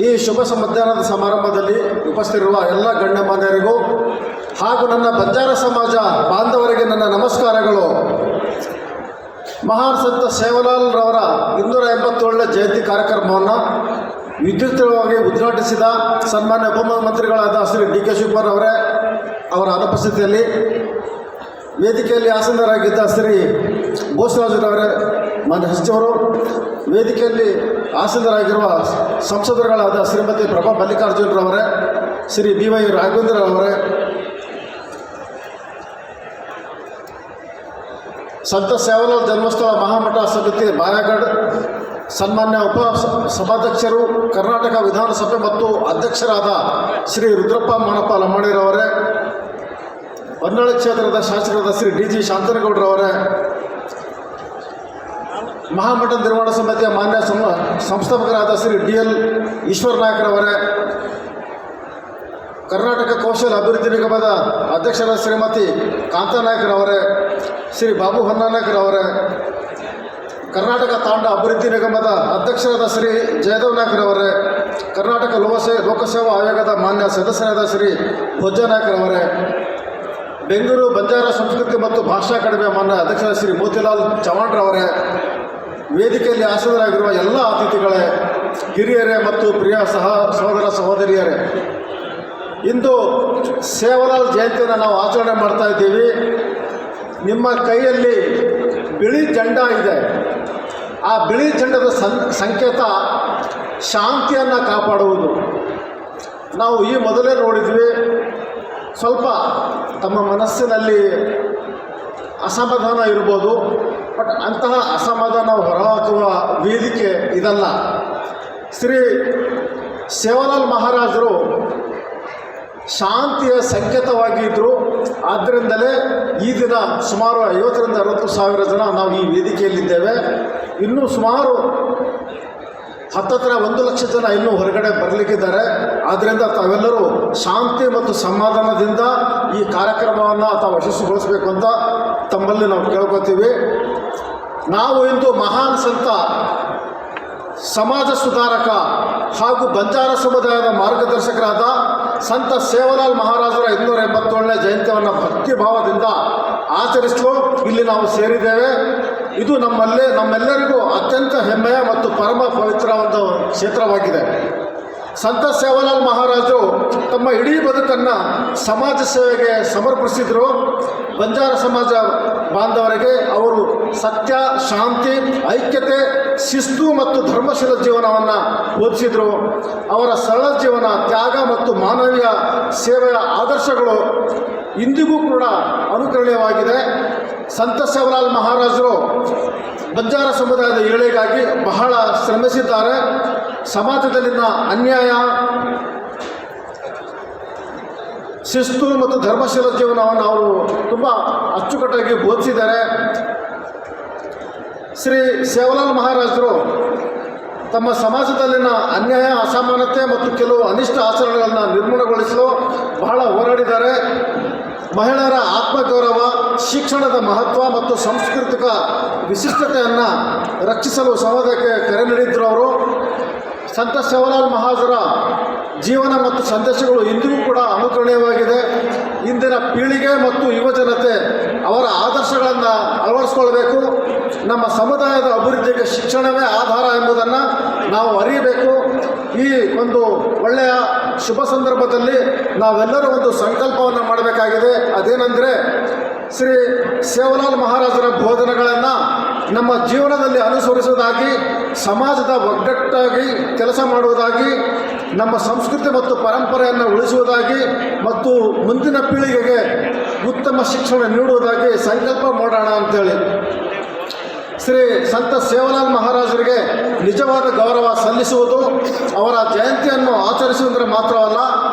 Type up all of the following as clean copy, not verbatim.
ಈ ಶುಭ ಮಧ್ಯಾಹ್ನದ ಸಮಾರಂಭದಲ್ಲಿ ಉಪಸ್ಥಿತಿರುವ ಎಲ್ಲ ಗಣ್ಯಮಾನ್ಯರಿಗೂ ಹಾಗೂ ನನ್ನ ಬಂಜಾರ ಸಮಾಜ ಬಾಂಧವರಿಗೆ ನನ್ನ ನಮಸ್ಕಾರಗಳು. ಮಹಾನ್ ಸಂತ ಸೇವಾಲಾಲ್ ರವರ 287ನೇ ಜಯಂತಿ ಕಾರ್ಯಕ್ರಮವನ್ನು ವಿದ್ಯುಕ್ತವಾಗಿ ಉದ್ಘಾಟಿಸಿದ ಸನ್ಮಾನ್ಯ ಉಪಮುಖ್ಯಮಂತ್ರಿಗಳಾದ ಶ್ರೀ ಡಿ.ಕೆ. ಶಿವಕುಮಾರ್ ಅವರ ಅನುಪಸ್ಥಿತಿಯಲ್ಲಿ ವೇದಿಕೆಯಲ್ಲಿ ಆಸೀನರಾಗಿದ್ದ ಶ್ರೀ ಬೋಸರಾಜರವರೇ, ಮಾನ್ಯ ಸಚಿವರು, ವೇದಿಕೆಯಲ್ಲಿ ಆಸೀನರಾಗಿರುವ ಸಂಸದರುಗಳಾದ ಶ್ರೀಮತಿ ಪ್ರಭಾ ಮಲ್ಲಿಕಾರ್ಜುನರವರೇ, ಶ್ರೀ ಬಿ.ವೈ. ರಾಘವೇಂದ್ರರವರೇ, ಸಂತ ಸೇವಾಲಾಲ್ ಜನ್ಮಸ್ಥಳ ಮಹಾಮಠ ಸಮಿತಿ ಬಾಯಾಗಢ, ಸನ್ಮಾನ್ಯ ಉಪ ಸಭಾಧ್ಯಕ್ಷರು, ಕರ್ನಾಟಕ ವಿಧಾನಸಭೆ ಮತ್ತು ಅಧ್ಯಕ್ಷರಾದ ಶ್ರೀ ರುದ್ರಪ್ಪ ಮಾನಪ್ಪ ಲಂಬಾಣಿರವರೇ, ಹೊನ್ನಾಳಿ ಕ್ಷೇತ್ರದ ಶಾಸಕರಾದ ಶ್ರೀ ಡಿ.ಜಿ. ಶಾಂತನಗೌಡರವರೇ, ಮಹಾಮಠ ನಿರ್ವಹಣಾ ಸಮಿತಿಯ ಮಾನ್ಯ ಸಂಸ್ಥಾಪಕರಾದ ಶ್ರೀ ಡಿ.ಎಲ್. ಈಶ್ವರ ನಾಯಕರವರೇ, ಕರ್ನಾಟಕ ಕೌಶಲ ಅಭಿವೃದ್ಧಿ ನಿಗಮದ ಅಧ್ಯಕ್ಷರಾದ ಶ್ರೀಮತಿ ಕಾಂತಾ ನಾಯಕರವರೇ, ಶ್ರೀ ಬಾಬು ಹೊನ್ನಾನಾಯಕರವರೇ, ಕರ್ನಾಟಕ ತಾಂಡ ಅಭಿವೃದ್ಧಿ ನಿಗಮದ ಅಧ್ಯಕ್ಷರಾದ ಶ್ರೀ ಜಯದೇವ್ ನಾಯಕರವರೇ, ಕರ್ನಾಟಕ ಲೋಕಸೇವಾ ಆಯೋಗದ ಮಾನ್ಯ ಸದಸ್ಯರಾದ ಶ್ರೀ ಭೋಜ ನಾಯಕರವರೇ, ಬೆಂಗಳೂರು ಬಂಜಾರ ಸಂಸ್ಕೃತಿ ಮತ್ತು ಭಾಷಾ ಅಕಾಡೆಮಿಯ ಮಾನ್ಯ ಅಧ್ಯಕ್ಷರಾದ ಶ್ರೀ ಮೋತಿಲಾಲ್ ಚವಾಣ್ರವರೇ, ವೇದಿಕೆಯಲ್ಲಿ ಆಸೀನರಾಗಿರುವ ಎಲ್ಲ ಅತಿಥಿಗಳೇ, ಹಿರಿಯರೇ ಮತ್ತು ಪ್ರಿಯ ಸಹೋದರ ಸಹೋದರಿಯರೇ, ಇಂದು ಸೇವಾಲಾಲ್ ಜಯಂತಿಯನ್ನು ನಾವು ಆಚರಣೆ ಮಾಡ್ತಾ ಇದ್ದೀವಿ. ನಿಮ್ಮ ಕೈಯಲ್ಲಿ ಬಿಳಿ ಜೆಂಡ ಇದೆ. ಆ ಬಿಳಿ ಜೆಂಡದ ಸಂಕೇತ ಶಾಂತಿಯನ್ನು ಕಾಪಾಡುವುದು. ನಾವು ಈ ಮೊದಲೇ ನೋಡಿದ್ವಿ, ಸ್ವಲ್ಪ ತಮ್ಮ ಮನಸ್ಸಿನಲ್ಲಿ ಅಸಮಾಧಾನ ಇರ್ಬೋದು, ಬಟ್ ಅಂತಹ ಅಸಮಾಧಾನ ಹೊರಹಾಕುವ ವೇದಿಕೆ ಇದಲ್ಲ. ಶ್ರೀ ಸೇವಾಲಾಲ್ ಮಹಾರಾಜರು ಶಾಂತಿಯ ಸಂಕೇತವಾಗಿದ್ದರು. ಆದ್ದರಿಂದಲೇ ಈ ದಿನ ಸುಮಾರು 50ರಿಂದ 60 ಸಾವಿರ ಜನ ನಾವು ಈ ವೇದಿಕೆಯಲ್ಲಿದ್ದೇವೆ. ಇನ್ನೂ ಸುಮಾರು ಹತ್ತಿರ 1 ಲಕ್ಷ ಜನ ಇನ್ನೂ ಹೊರಗಡೆ ಬರಲಿಕ್ಕಿದ್ದಾರೆ. ಆದ್ದರಿಂದ ತಾವೆಲ್ಲರೂ ಶಾಂತಿ ಮತ್ತು ಸಮಾಧಾನದಿಂದ ಈ ಕಾರ್ಯಕ್ರಮವನ್ನು ತಾವು ಯಶಸ್ವಿಗೊಳಿಸಬೇಕು ಅಂತ ತಮ್ಮಲ್ಲಿ ನಾವು ಕೇಳ್ಕೊತೀವಿ. ನಾವು ಇಂದು ಮಹಾನ್ ಸಂತ, ಸಮಾಜ ಸುಧಾರಕ ಹಾಗೂ ಬಂಜಾರ ಸಮುದಾಯದ ಮಾರ್ಗದರ್ಶಕರಾದ ಸಂತ ಸೇವಾಲಾಲ್ ಮಹಾರಾಜರ 287ನೇ ಜಯಂತಿಯನ್ನು ಭಕ್ತಿಭಾವದಿಂದ ಆಚರಿಸಲು ಇಲ್ಲಿ ನಾವು ಸೇರಿದ್ದೇವೆ. ಇದು ನಮ್ಮೆಲ್ಲರಿಗೂ ಅತ್ಯಂತ ಹೆಮ್ಮೆಯ ಮತ್ತು ಪರಮ ಪವಿತ್ರ ಒಂದು ಕ್ಷೇತ್ರವಾಗಿದೆ. ಸಂತ ಸೇವಾಲಾಲ್ ಮಹಾರಾಜರು ತಮ್ಮ ಇಡೀ ಬದುಕನ್ನು ಸಮಾಜ ಸೇವೆಗೆ ಸಮರ್ಪಿಸಿದರು. ಬಂಜಾರ ಸಮಾಜ ಬಾಂಧವರಿಗೆ ಅವರು ಸತ್ಯ, ಶಾಂತಿ, ಐಕ್ಯತೆ, ಶಿಸ್ತು ಮತ್ತು ಧರ್ಮಶೀಲ ಜೀವನವನ್ನು ಬೋಧಿಸಿದರು. ಅವರ ಸರಳ ಜೀವನ, ತ್ಯಾಗ ಮತ್ತು ಮಾನವೀಯ ಸೇವೆಯ ಆದರ್ಶಗಳು ಇಂದಿಗೂ ಕೂಡ ಅನುಕರಣೀಯವಾಗಿದೆ. ಸಂತ ಸೇವಾಲಾಲ್ ಮಹಾರಾಜರು ಬಂಜಾರ ಸಮುದಾಯದ ಏಳಿಗೆಗಾಗಿ ಬಹಳ ಶ್ರಮಿಸಿದ್ದಾರೆ. ಸಮಾಜದಲ್ಲಿನ ಅನ್ಯಾಯ, ಶಿಸ್ತು ಮತ್ತು ಧರ್ಮಶೀಲ ಜೀವನವನ್ನು ಅವರು ತುಂಬ ಅಚ್ಚುಕಟ್ಟಾಗಿ ಬೋಧಿಸಿದ್ದಾರೆ. ಶ್ರೀ ಸೇವಾಲಾಲ್ ಮಹಾರಾಜರು ತಮ್ಮ ಸಮಾಜದಲ್ಲಿನ ಅನ್ಯಾಯ, ಅಸಮಾನತೆ ಮತ್ತು ಕೆಲವು ಅನಿಷ್ಟ ಆಚರಣೆಗಳನ್ನು ನಿರ್ಮೂಲನೆಗೊಳಿಸಲು ಬಹಳ ಹೋರಾಡಿದ್ದಾರೆ. ಮಹಿಳೆಯರ ಆತ್ಮಗೌರವ, ಶಿಕ್ಷಣದ ಮಹತ್ವ ಮತ್ತು ಸಾಂಸ್ಕೃತಿಕ ವಿಶಿಷ್ಟತೆಯನ್ನು ರಕ್ಷಿಸಲು ಸಮಾಜಕ್ಕೆ ಕರೆ ನೀಡಿದ್ರು. ಅವರು ಸಂತ ಸೇವಾಲಾಲ್ ಮಹಾರಾಜರ ಜೀವನ ಮತ್ತು ಸಂದೇಶಗಳು ಇಂದಿಗೂ ಕೂಡ ಅನುಕರಣೀಯವಾಗಿದೆ. ಇಂದಿನ ಪೀಳಿಗೆ ಮತ್ತು ಯುವಜನತೆ ಅವರ ಆದರ್ಶಗಳನ್ನು ಅಳವಡಿಸ್ಕೊಳ್ಬೇಕು. ನಮ್ಮ ಸಮುದಾಯದ ಅಭಿವೃದ್ಧಿಗೆ ಶಿಕ್ಷಣವೇ ಆಧಾರ ಎಂಬುದನ್ನು ನಾವು ಅರಿಯಬೇಕು. ಈ ಒಂದು ಒಳ್ಳೆಯ ಶುಭ ಸಂದರ್ಭದಲ್ಲಿ ನಾವೆಲ್ಲರೂ ಒಂದು ಸಂಕಲ್ಪವನ್ನು ಮಾಡಬೇಕಾಗಿದೆ. ಅದೇನೆಂದರೆ, ಶ್ರೀ ಸೇವಾಲಾಲ್ ಮಹಾರಾಜರ ಬೋಧನೆಗಳನ್ನು ನಮ್ಮ ಜೀವನದಲ್ಲಿ ಅನುಸರಿಸುವುದಾಗಿ, ಸಮಾಜದ ಒಗ್ಗಟ್ಟಾಗಿ ಕೆಲಸ ಮಾಡುವುದಾಗಿ, ನಮ್ಮ ಸಂಸ್ಕೃತಿ ಮತ್ತು ಪರಂಪರೆಯನ್ನು ಉಳಿಸುವುದಾಗಿ ಮತ್ತು ಮುಂದಿನ ಪೀಳಿಗೆಗೆ ಉತ್ತಮ ಶಿಕ್ಷಣ ನೀಡುವುದಾಗಿ ಸಂಕಲ್ಪ ಮಾಡೋಣ ಅಂಥೇಳಿ ಶ್ರೀ ಸಂತ ಸೇವಾಲಾಲ್ ಮಹಾರಾಜರಿಗೆ ನಿಜವಾದ ಗೌರವ ಸಲ್ಲಿಸುವುದು, ಅವರ ಜಯಂತಿಯನ್ನು ಆಚರಿಸುವುದರ ಮಾತ್ರವಲ್ಲ,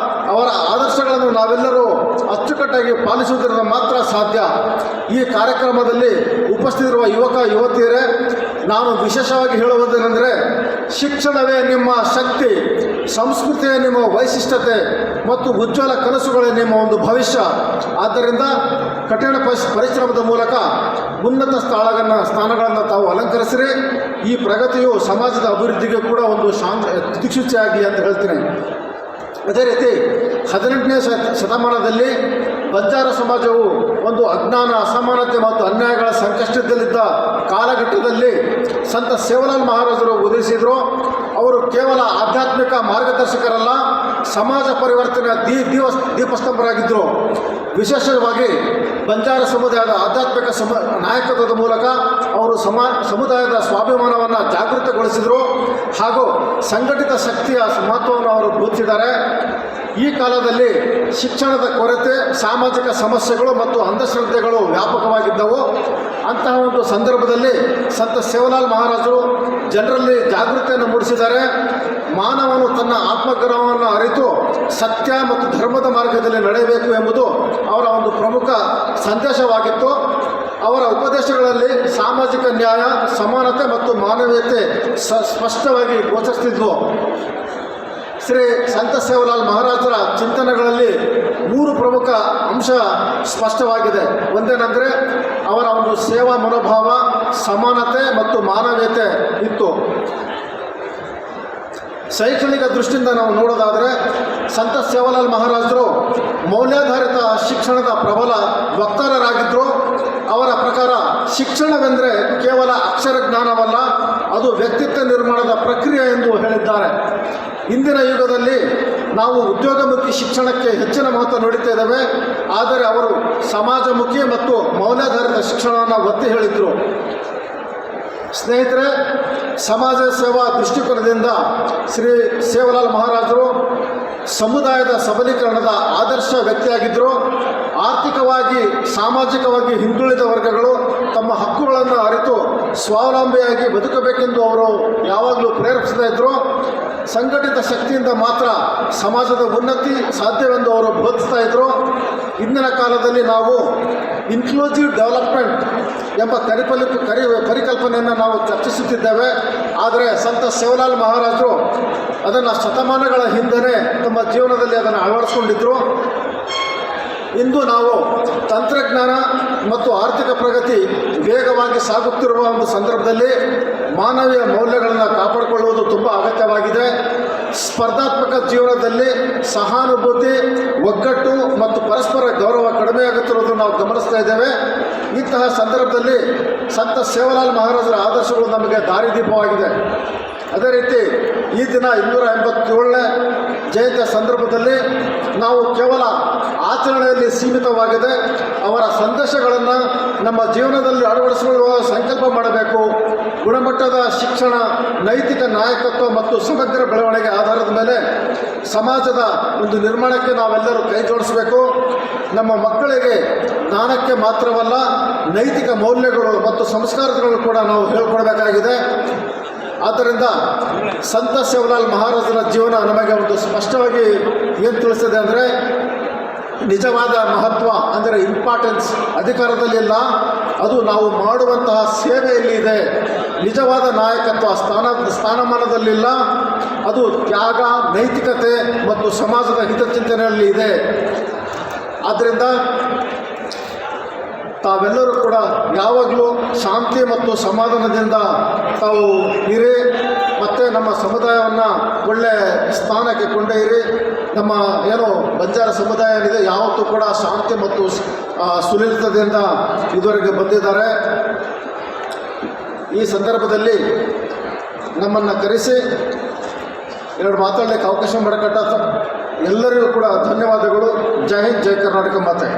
ಅವರ ಆದರ್ಶಗಳನ್ನು ನಾವೆಲ್ಲರೂ ಅಚ್ಚುಕಟ್ಟಾಗಿ ಪಾಲಿಸುವುದರಿಂದ ಮಾತ್ರ ಸಾಧ್ಯ. ಈ ಕಾರ್ಯಕ್ರಮದಲ್ಲಿ ಉಪಸ್ಥಿತಿರುವ ಯುವಕ ಯುವತಿಯರೇ, ನಾನು ವಿಶೇಷವಾಗಿ ಹೇಳುವುದೇನೆಂದರೆ, ಶಿಕ್ಷಣವೇ ನಿಮ್ಮ ಶಕ್ತಿ, ಸಂಸ್ಕೃತಿಯೇ ನಿಮ್ಮ ವೈಶಿಷ್ಟ್ಯತೆ ಮತ್ತು ಉಜ್ವಲ ಕನಸುಗಳೇ ನಿಮ್ಮ ಒಂದು ಭವಿಷ್ಯ. ಆದ್ದರಿಂದ ಕಠಿಣ ಪರಿಶ್ರಮದ ಮೂಲಕ ಉನ್ನತ ಸ್ಥಾನಗಳನ್ನು ತಾವು ಅಲಂಕರಿಸಿರಿ. ಈ ಪ್ರಗತಿಯು ಸಮಾಜದ ಅಭಿವೃದ್ಧಿಗೆ ಕೂಡ ಒಂದು ದಿಕ್ಸೂಚಿಯಾಗಲಿ ಅಂತ ಹೇಳ್ತೀನಿ. ಅದೇ ರೀತಿ 18ನೇ ಶತಮಾನದಲ್ಲಿ ಬಂಜಾರ ಸಮಾಜವು ಒಂದು ಅಜ್ಞಾನ, ಅಸಮಾನತೆ ಮತ್ತು ಅನ್ಯಾಯಗಳ ಸಂಕಷ್ಟದಲ್ಲಿದ್ದ ಕಾಲಘಟ್ಟದಲ್ಲಿ ಸಂತ ಸೇವಲಾಲ್ ಮಹಾರಾಜರು ಉದಯಿಸಿದರು. ಅವರು ಕೇವಲ ಆಧ್ಯಾತ್ಮಿಕ ಮಾರ್ಗದರ್ಶಕರಲ್ಲ, ಸಮಾಜ ಪರಿವರ್ತನೆಯ ದೀಪಸ್ತಂಭರಾಗಿದ್ದರು. ವಿಶೇಷವಾಗಿ ಬಂಜಾರ ಸಮುದಾಯದ ಆಧ್ಯಾತ್ಮಿಕ ನಾಯಕತ್ವದ ಮೂಲಕ ಅವರು ಸಮುದಾಯದ ಸ್ವಾಭಿಮಾನವನ್ನು ಜಾಗೃತಗೊಳಿಸಿದರು ಹಾಗೂ ಸಂಘಟಿತ ಶಕ್ತಿಯ ಮಹತ್ವವನ್ನು ಅವರು ಬೋಧಿಸಿದ್ದಾರೆ. ಈ ಕಾಲದಲ್ಲಿ ಶಿಕ್ಷಣದ ಕೊರತೆ, ಸಾಮಾಜಿಕ ಸಮಸ್ಯೆಗಳು ಮತ್ತು ಅಂಧಶ್ರದ್ಧೆಗಳು ವ್ಯಾಪಕವಾಗಿದ್ದವು. ಅಂತಹ ಒಂದು ಸಂದರ್ಭದಲ್ಲಿ ಸಂತ ಸೇವಲಾಲ್ ಮಹಾರಾಜರು ಜನರಲ್ಲಿ ಜಾಗೃತಿಯನ್ನು ಮೂಡಿಸಿದ್ದಾರೆ. ಮಾನವನು ತನ್ನ ಆತ್ಮಗೌರವವನ್ನು ಅರಿತು ಸತ್ಯ ಮತ್ತು ಧರ್ಮದ ಮಾರ್ಗದಲ್ಲಿ ನಡೆಯಬೇಕು ಎಂಬುದು ಅವರ ಒಂದು ಪ್ರಮುಖ ಸಂದೇಶವಾಗಿತ್ತು. ಅವರ ಉಪದೇಶಗಳಲ್ಲಿ ಸಾಮಾಜಿಕ ನ್ಯಾಯ, ಸಮಾನತೆ ಮತ್ತು ಮಾನವೀಯತೆ ಸ್ಪಷ್ಟವಾಗಿ ಗೋಚರಿಸುತ್ತಿದ್ವು. ಶ್ರೀ ಸಂತ ಸೇವಲಾಲ್ ಮಹಾರಾಜರ ಚಿಂತನೆಗಳಲ್ಲಿ 3 ಪ್ರಮುಖ ಅಂಶ ಸ್ಪಷ್ಟವಾಗಿದೆ. ಒಂದೇನೆಂದರೆ ಅವರ ಒಂದು ಸೇವಾ ಮನೋಭಾವ, ಸಮಾನತೆ ಮತ್ತು ಮಾನವೀಯತೆ ಇತ್ತು. ಶೈಕ್ಷಣಿಕ ದೃಷ್ಟಿಯಿಂದ ನಾವು ನೋಡೋದಾದರೆ ಸಂತ ಸೇವಲಾಲ್ ಮಹಾರಾಜರು ಮೌಲ್ಯಾಧಾರಿತ ಶಿಕ್ಷಣದ ಪ್ರಬಲ ವಕ್ತಾರರಾಗಿದ್ದರು. ಅವರ ಪ್ರಕಾರ ಶಿಕ್ಷಣವೆಂದರೆ ಕೇವಲ ಅಕ್ಷರ ಜ್ಞಾನವಲ್ಲ, ಅದು ವ್ಯಕ್ತಿತ್ವ ನಿರ್ಮಾಣದ ಪ್ರಕ್ರಿಯೆ ಎಂದು ಹೇಳಿದ್ದಾರೆ. ಇಂದಿನ ಯುಗದಲ್ಲಿ ನಾವು ಉದ್ಯೋಗಮುಖಿ ಶಿಕ್ಷಣಕ್ಕೆ ಹೆಚ್ಚಿನ ಮಹತ್ವ ನೀಡುತ್ತಾ ಇದ್ದೇವೆ. ಆದರೆ ಅವರು ಸಮಾಜಮುಖಿ ಮತ್ತು ಮೌಲ್ಯಾಧಾರಿತ ಶಿಕ್ಷಣವನ್ನು ಒತ್ತಿ ಹೇಳಿದರು. ಸ್ನೇಹಿತರೆ, ಸಮಾಜ ಸೇವಾ ದೃಷ್ಟಿಕೋನದಿಂದ ಶ್ರೀ ಸೇವಲಾಲ್ ಮಹಾರಾಜರು ಸಮುದಾಯದ ಸಬಲೀಕರಣದ ಆದರ್ಶ ವ್ಯಕ್ತಿಯಾಗಿದ್ದರು. ಆರ್ಥಿಕವಾಗಿ, ಸಾಮಾಜಿಕವಾಗಿ ಹಿಂದುಳಿದ ವರ್ಗಗಳು ತಮ್ಮ ಹಕ್ಕುಗಳನ್ನು ಅರಿತು ಸ್ವಾವಲಂಬಿಯಾಗಿ ಬದುಕಬೇಕೆಂದು ಅವರು ಯಾವಾಗಲೂ ಪ್ರೇರೇಪಿಸ್ತಾ ಇದ್ದರು. ಸಂಘಟಿತ ಶಕ್ತಿಯಿಂದ ಮಾತ್ರ ಸಮಾಜದ ಉನ್ನತಿ ಸಾಧ್ಯವೆಂದು ಅವರು ಬೋಧಿಸ್ತಾ ಇದ್ದರು. ಇಂದಿನ ಕಾಲದಲ್ಲಿ ನಾವು ಇನ್ಕ್ಲೂಸಿವ್ ಡೆವಲಪ್ಮೆಂಟ್ ಎಂಬ ಪರಿಕಲ್ಪನೆಯನ್ನು ನಾವು ಚರ್ಚಿಸುತ್ತಿದ್ದೇವೆ. ಆದರೆ ಸಂತ ಸೇವಲಾಲ್ ಮಹಾರಾಜರು ಅದನ್ನು ಶತಮಾನಗಳ ಹಿಂದೆ ತಮ್ಮ ಜೀವನದಲ್ಲಿ ಅದನ್ನು ಅಳವಡಿಸಿಕೊಂಡಿದ್ದರು. ಇಂದು ನಾವು ತಂತ್ರಜ್ಞಾನ ಮತ್ತು ಆರ್ಥಿಕ ಪ್ರಗತಿ ವೇಗವಾಗಿ ಸಾಗುತ್ತಿರುವ ಒಂದು ಸಂದರ್ಭದಲ್ಲಿ ಮಾನವೀಯ ಮೌಲ್ಯಗಳನ್ನು ಕಾಪಾಡಿಕೊಳ್ಳುವುದು ತುಂಬ ಅಗತ್ಯವಾಗಿದೆ. ಸ್ಪರ್ಧಾತ್ಮಕ ಜೀವನದಲ್ಲಿ ಸಹಾನುಭೂತಿ, ಒಗ್ಗಟ್ಟು ಮತ್ತು ಪರಸ್ಪರ ಗೌರವ ಕಡಿಮೆಯಾಗುತ್ತಿರುವುದನ್ನು ನಾವು ಗಮನಿಸ್ತಾ ಇದ್ದೇವೆ. ಇಂತಹ ಸಂದರ್ಭದಲ್ಲಿ ಸಂತ ಸೇವಲಾಲ್ ಮಹಾರಾಜರ ಆದರ್ಶಗಳು ನಮಗೆ ದಾರಿದೀಪವಾಗಿದೆ. ಅದೇ ರೀತಿ ಈ ದಿನ 287ನೇ ಜಯಂತಿಯ ಸಂದರ್ಭದಲ್ಲಿ ನಾವು ಕೇವಲ ಆಚರಣೆಯಲ್ಲಿ ಸೀಮಿತವಾಗಿದೆ ಅವರ ಸಂದೇಶಗಳನ್ನು ನಮ್ಮ ಜೀವನದಲ್ಲಿ ಅಳವಡಿಸಿಕೊಳ್ಳುವ ಸಂಕಲ್ಪ ಮಾಡಬೇಕು. ಗುಣಮಟ್ಟದ ಶಿಕ್ಷಣ, ನೈತಿಕ ನಾಯಕತ್ವ ಮತ್ತು ಸಮಗ್ರ ಬೆಳವಣಿಗೆ ಆಧಾರದ ಮೇಲೆ ಸಮಾಜದ ಒಂದು ನಿರ್ಮಾಣಕ್ಕೆ ನಾವೆಲ್ಲರೂ ಕೈ ಜೋಡಿಸಬೇಕು. ನಮ್ಮ ಮಕ್ಕಳಿಗೆ ಜ್ಞಾನಕ್ಕೆ ಮಾತ್ರವಲ್ಲ, ನೈತಿಕ ಮೌಲ್ಯಗಳು ಮತ್ತು ಸಂಸ್ಕಾರಗಳನ್ನು ಕೂಡ ನಾವು ಹೇಳ್ಕೊಡ್ಬೇಕಾಗಿದೆ. ಆದ್ದರಿಂದ ಸಂತ ಸೇವಲಾಲ್ ಮಹಾರಾಜರ ಜೀವನ ನಮಗೆ ಒಂದು ಸ್ಪಷ್ಟವಾಗಿ ಏನು ತಿಳಿಸಿದೆ ಅಂದರೆ, ನಿಜವಾದ ಮಹತ್ವ ಅಂದರೆ ಇಂಪಾರ್ಟೆನ್ಸ್ ಅಧಿಕಾರದಲ್ಲಿಲ್ಲ, ಅದು ನಾವು ಮಾಡುವಂತಹ ಸೇವೆಯಲ್ಲಿ ಇದೆ. ನಿಜವಾದ ನಾಯಕತ್ವ ಸ್ಥಾನಮಾನದಲ್ಲಿಲ್ಲ, ಅದು ತ್ಯಾಗ, ನೈತಿಕತೆ ಮತ್ತು ಸಮಾಜದ ಹಿತಚಿಂತನೆಯಲ್ಲಿ ಇದೆ. ಆದ್ದರಿಂದ ತಾವೆಲ್ಲರೂ ಕೂಡ ಯಾವಾಗಲೂ ಶಾಂತಿ ಮತ್ತು ಸಮಾಧಾನದಿಂದ ತಾವು ಇರಿ ಮತ್ತು ನಮ್ಮ ಸಮುದಾಯವನ್ನು ಒಳ್ಳೆಯ ಸ್ಥಾನಕ್ಕೆ ಕೊಂಡೊಯ್ಯಿರಿ. ನಮ್ಮ ಏನು ಬಂಜಾರ ಸಮುದಾಯ ಏನಿದೆ ಯಾವತ್ತೂ ಕೂಡ ಶಾಂತಿ ಮತ್ತು ಸುಲಲಿತದಿಂದ ಇದುವರೆಗೆ ಬಂದಿದ್ದಾರೆ. ಈ ಸಂದರ್ಭದಲ್ಲಿ ನಮ್ಮನ್ನು ಕರೆಸಿ 2 ಮಾತಾಡಲಿಕ್ಕೆ ಅವಕಾಶ ಮಾಡಿಕೊಟ್ಟ ಎಲ್ಲರಿಗೂ ಕೂಡ ಧನ್ಯವಾದಗಳು. ಜೈ ಹಿಂದ್, ಜೈ ಕರ್ನಾಟಕ ಮಾತೆ.